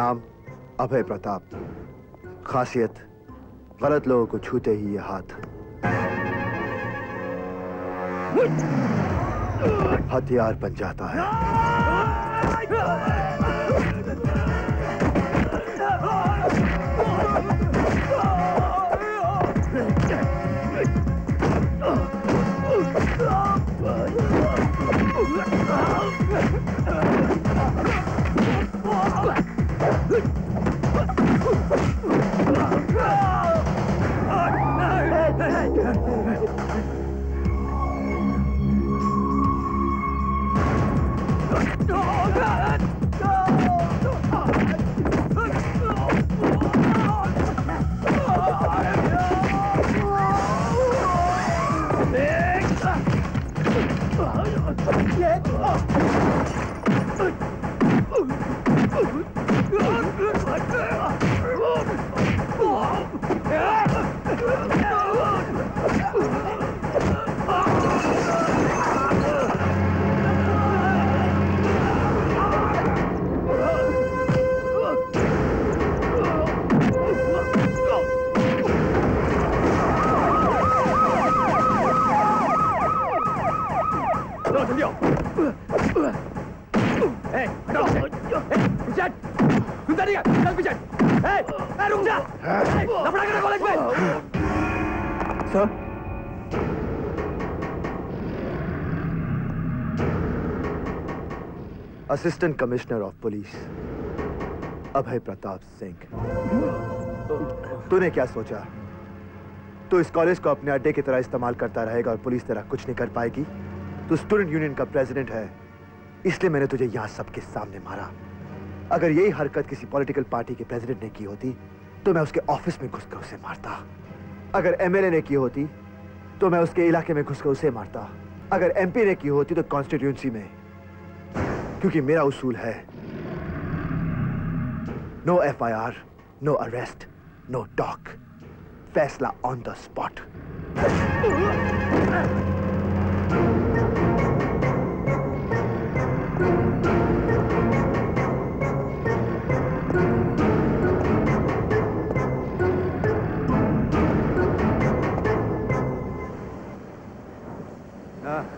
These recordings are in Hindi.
नाम अभय प्रताप। खासियत, गलत लोगों को छूते ही ये हाथ हथियार बन जाता है। असिस्टेंट कमिश्नर ऑफ पुलिस अभय प्रताप सिंह। तूने क्या सोचा? तू इस कॉलेज को अपने अड्डे की तरह इस्तेमाल करता रहेगा और पुलिस तेरा कुछ नहीं कर पाएगी? तू स्टूडेंट यूनियन का प्रेसिडेंट है, इसलिए मैंने तुझे यहां सबके सामने मारा। अगर यही हरकत किसी पॉलिटिकल पार्टी के प्रेसिडेंट ने की होती तो मैं उसके ऑफिस में घुसकर उसे मारता। अगर एमएलए ने की होती तो मैं उसके इलाके में घुसकर उसे मारता। अगर एमपी ने की होती तो कॉन्स्टिट्यूंसी में, क्योंकि मेरा उसूल है no FIR, no arrest, no talk, फैसला ऑन द स्पॉट।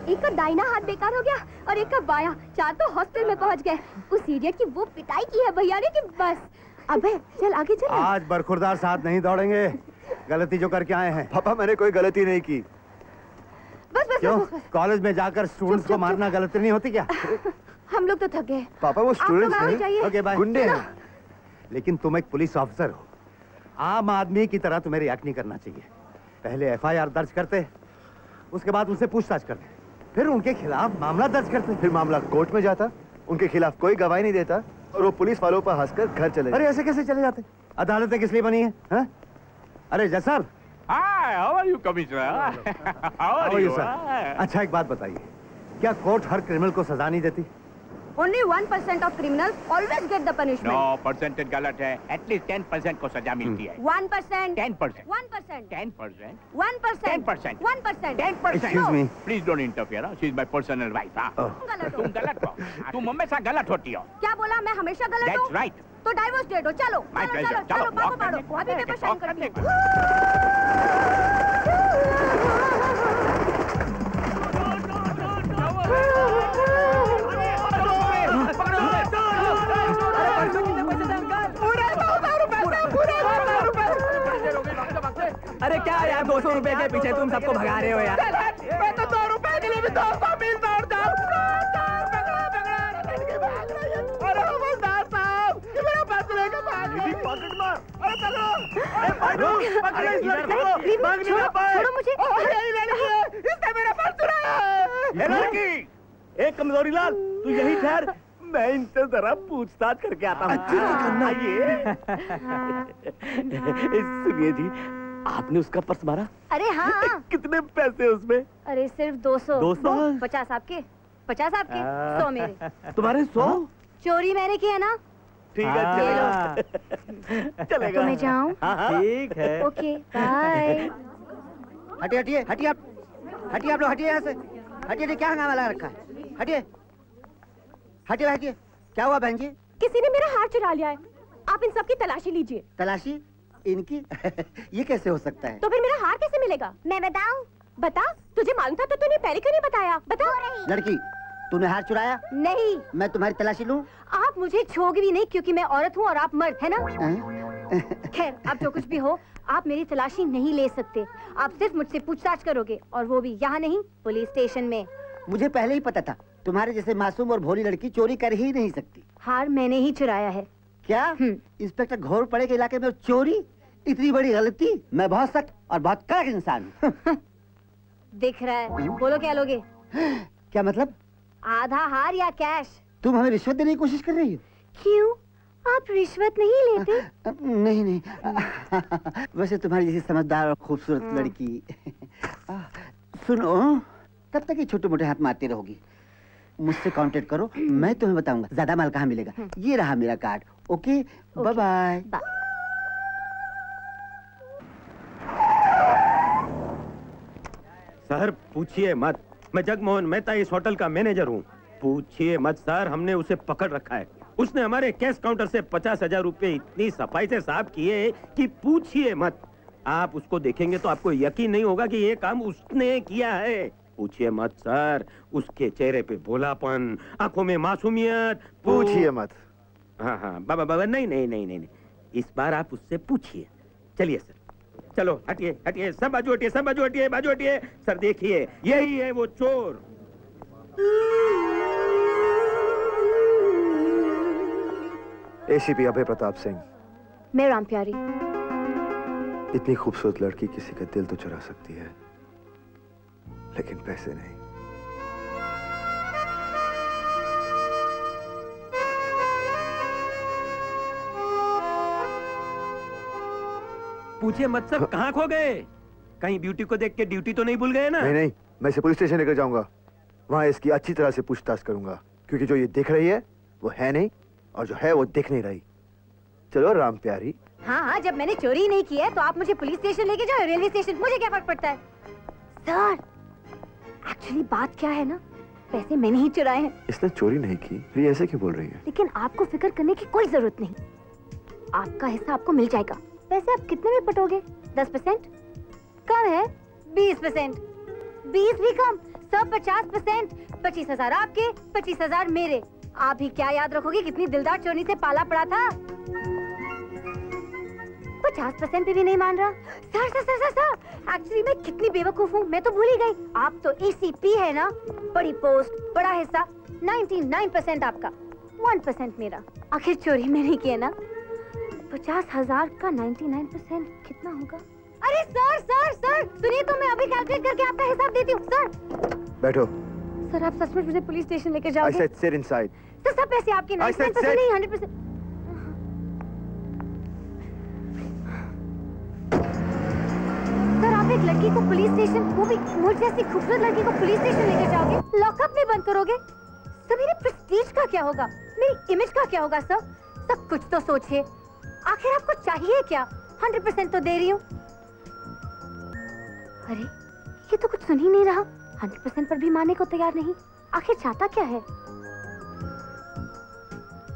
एक का दाहिना हाथ बेकार हो गया और एक का बायां। 4 तो हॉस्टल में पहुंच गए। उस इडियट की वो पिटाई की है भैया ने कि बस। अबे चल आगे चल। आज बरखुरदार साथ नहीं दौड़ेंगे। गलती जो करके आए हैं। पापा मैंने कोई गलती नहीं की। बस बस क्यों? बस, बस। कॉलेज में जाकर स्टूडेंट्स को मारना गलती नहीं होती क्या? हम लोग तो थक गए। पापा वो स्टूडेंट्स नहीं, ओके बाय। गुंडे हैं। लेकिन तुम एक पुलिस ऑफिसर हो, आम आदमी की तरह तुम्हें रिएक्ट नहीं करना चाहिए। पहले एफआईआर दर्ज करते, उसके बाद उनसे पूछताछ करते, फिर उनके खिलाफ मामला दर्ज करते। फिर मामला कोर्ट में जाता, उनके खिलाफ कोई गवाही नहीं देता और वो पुलिस वालों पर हंसकर घर चले। अरे ऐसे कैसे चले जाते? अदालतें किस लिए बनी है? हा? अरे जज साहब। Hi, how are you, Commissioner? How are you, sir? अच्छा एक बात बताइए, क्या कोर्ट हर क्रिमिनल को सजा नहीं देती? Only 1% of criminals always get the punishment. No, percentage गलत है. At least 10% को सजा मिलती है. 1%. 10%. 1%. 10%. 1%. 10%. 1%. 10%. Excuse me. Please don't interfere. She's my personal wife. Oh. तुम गलत हो. तुम हमेशा गलत होती हो. क्या बोला? मैं हमेशा गलत हूँ? That's right. तो डाइवोर्स दे दो। चलो My चलो pleasure. चलो चलो पापा पाड़ो। अभी पेपर साइन करती हूँ। अरे क्या यार 200 रुपए के पीछे तुम सबको भगा रहे हो यार। मैं तो 2 रुपए के लिए भी 200 मील दौड़ जाऊँ। अरे हवलदार साहब, ये मेरा पर्स लेकर भाग गई। पॉकेट मार। अरे पकड़ो। अरे पकड़ो। पकड़ो इस लड़की को। भागने का पाए। छोड़ो मुझे। यही लड़की है। इसने मेरा पर्स चुराया है। ये लड़की। एक कमजोरी लाल, तू यही ठहर, मैं इनसे जरा पूछताछ करके आता हूँ। सुनिए जी, आपने उसका पर्स मारा? अरे हाँ। कितने पैसे उसमें? अरे सिर्फ 200। 200? 50 आपके, 50 आपके, 100 मेरे। तुम्हारे 100? चोरी मैंने की है ना। ठीक है चलेगा। चलेगा। तो मैं जाऊँ? ठीक है। Okay bye. हटिए हटिए हटिए आप लोग हटिए यहाँ से। हटिए, क्या हंगामा लगा रखा है? हटिए हटिए हटिए। क्या हुआ बहन जी? किसी ने मेरा हार चुरा लिया है। आप इन सब की तलाशी लीजिए। तलाशी इनकी? ये कैसे हो सकता है? तो फिर मेरा हार कैसे मिलेगा? मैं बताऊं? बता, तुझे मालूम था तो तूने पहले क्यों नहीं बताया? बता। लड़की, तूने हार चुराया? नहीं। मैं तुम्हारी तलाशी लूं? आप मुझे छोगे भी नहीं क्योंकि मैं औरत हूँ और आप मर्द, है ना? खैर, अब जो कुछ भी हो, आप मेरी तलाशी नहीं ले सकते। आप सिर्फ मुझसे पूछताछ करोगे, और वो भी यहाँ नहीं, पुलिस स्टेशन में। मुझे पहले ही पता था, तुम्हारे जैसे मासूम और भोली लड़की चोरी कर ही नहीं सकती। हार मैंने ही चुराया है। क्या? इंस्पेक्टर घोर पड़े के इलाके में चोरी? इतनी बड़ी गलती? मैं बहुत सख्त और बहुत कड़क इंसान हूँ। दिख रहा है। बोलो क्या लोगे? क्या मतलब? आधा हार या कैश? तुम हमें रिश्वत देने की कोशिश कर रही हो? क्यों? आप रिश्वत नहीं लेते? नहीं नहीं। वैसे तुम्हारी जैसी समझदार और खूबसूरत लड़की। सुनो, तब तक ये छोटे मोटे हाथ मारती रहोगी। मुझसे कांटेक्ट करो, मैं तुम्हें बताऊंगा ज्यादा माल कहाँ मिलेगा। ये रहा मेरा card. Okay, bye bye. Sir पूछिए मत, मैं जगमोहन मेहता इस होटल का मैनेजर हूँ। पूछिए मत सर, हमने उसे पकड़ रखा है। उसने हमारे कैश काउंटर से 50,000 रुपए इतनी सफाई से साफ किए कि पूछिए मत। आप उसको देखेंगे तो आपको यकीन नहीं होगा कि ये काम उसने किया है। पूछिए मत सर, उसके चेहरे पे भोलापन, आंखों में मासूमियत। पूछिए मत। हाँ हाँ बाबा बाबा, नहीं नहीं नहीं नहीं, इस बार आप उससे पूछिए। चलिए सर, चलो हटिए हटिए, सब बाजू हटिए, सब बाजू हटिए, बाजू हटिए। सर देखिए, यही है वो चोर। एसीपी अभय प्रताप सिंह। मैं राम प्यारी। इतनी खूबसूरत लड़की किसी का दिल तो चुरा सकती है, लेकिन पैसे नहीं। पूछिए मत सर, कहाँ खो गए? कहीं ब्यूटी को देख के ड्यूटी तो नहीं भूल गए ना? नहीं नहीं, मैं इसे पुलिस स्टेशन लेकर जाऊंगा। वहां इसकी अच्छी तरह से पूछताछ करूंगा, क्योंकि जो ये दिख रही है वो है नहीं, और जो है वो दिख नहीं रही। चलो राम प्यारी। हाँ हाँ, जब मैंने चोरी नहीं की है तो आप मुझे पुलिस स्टेशन लेके जाओ, रेलवे स्टेशन, मुझे क्या फर्क पड़ता है? सर, एक्चुअली बात क्या है ना, पैसे मैंने ही चुराए हैं। इसने चोरी नहीं की, फिर ये ऐसे क्यों बोल रही है? लेकिन आपको फिक्र करने की कोई जरूरत नहीं, आपका हिस्सा आपको मिल जाएगा। पैसे आप कितने में पटोगे? 10%? कम है 20%। 20 भी कम, सब 50%। 25,000 आपके, 25,000 मेरे। आप ही क्या याद रखोगे कितनी दिलदार चोरी से पाला पड़ा था? 50% पे भी नहीं मान रहा। Sir sir sir sir sir, actually मैं कितनी बेवकूफ हूँ, मैं तो भूल ही गई। आप तो एसीपी है ना, बड़ी पोस्ट, बड़ा हिस्सा। 99% आपका, 1% मेरा। आखिर चोरी मैंने की है ना। 50,000 का 99% कितना होगा? अरे सर सर सर, सुनिए तो मैं अभी कैलकुलेट करके आपका हिसाब देती हूँ। सर बैठो। सर आप सचमुच मुझे पुलिस स्टेशन लेके I जाओगे? said sit inside. सर सब पैसे आपके, 99% नहीं 100%। सर आप एक लड़की को पुलिस स्टेशन, वो भी मुझ जैसी खूबसूरत लड़की को पुलिस स्टेशन लेकर जाओगे, लॉकअप में बंद करोगे? सर मेरे प्रेस्टीज का क्या होगा, मेरी इमेज का क्या होगा? सर सब कुछ तो सोचिए, आखिर आपको चाहिए क्या? 100% तो दे रही हूँ। अरे ये तो कुछ सुन ही नहीं रहा, 100% पर भी मानने को तैयार नहीं। आखिर चाहता क्या है?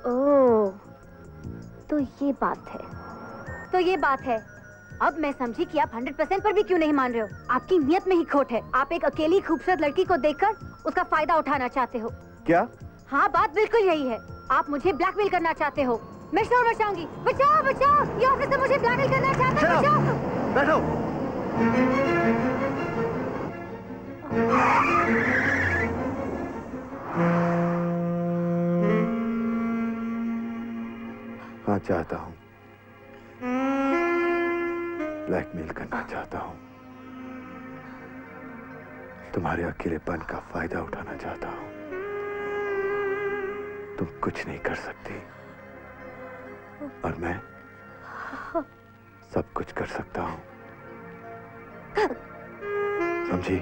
ओह, तो ये बात है, तो ये बात है। अब मैं समझी कि आप 100% पर भी क्यों नहीं मान रहे हो। आपकी नियत में ही खोट है। आप एक अकेली खूबसूरत लड़की को देखकर उसका फायदा उठाना चाहते हो। क्या? हाँ, बात बिल्कुल यही है। आप मुझे ब्लैकमेल करना चाहते हो। मैं शोर मचाऊंगी। बचाओ बचाओ, ये ऑफिसर मुझे ब्लैकमेल करना चाहता है। बचाओ। बैठो। हाँ चाहता हूँ, ब्लैकमेल करना चाहता हूँ, तुम्हारे अकेलेपन का फायदा उठाना चाहता हूँ। तुम कुछ नहीं कर सकती और मैं सब कुछ कर सकता हूँ, समझी?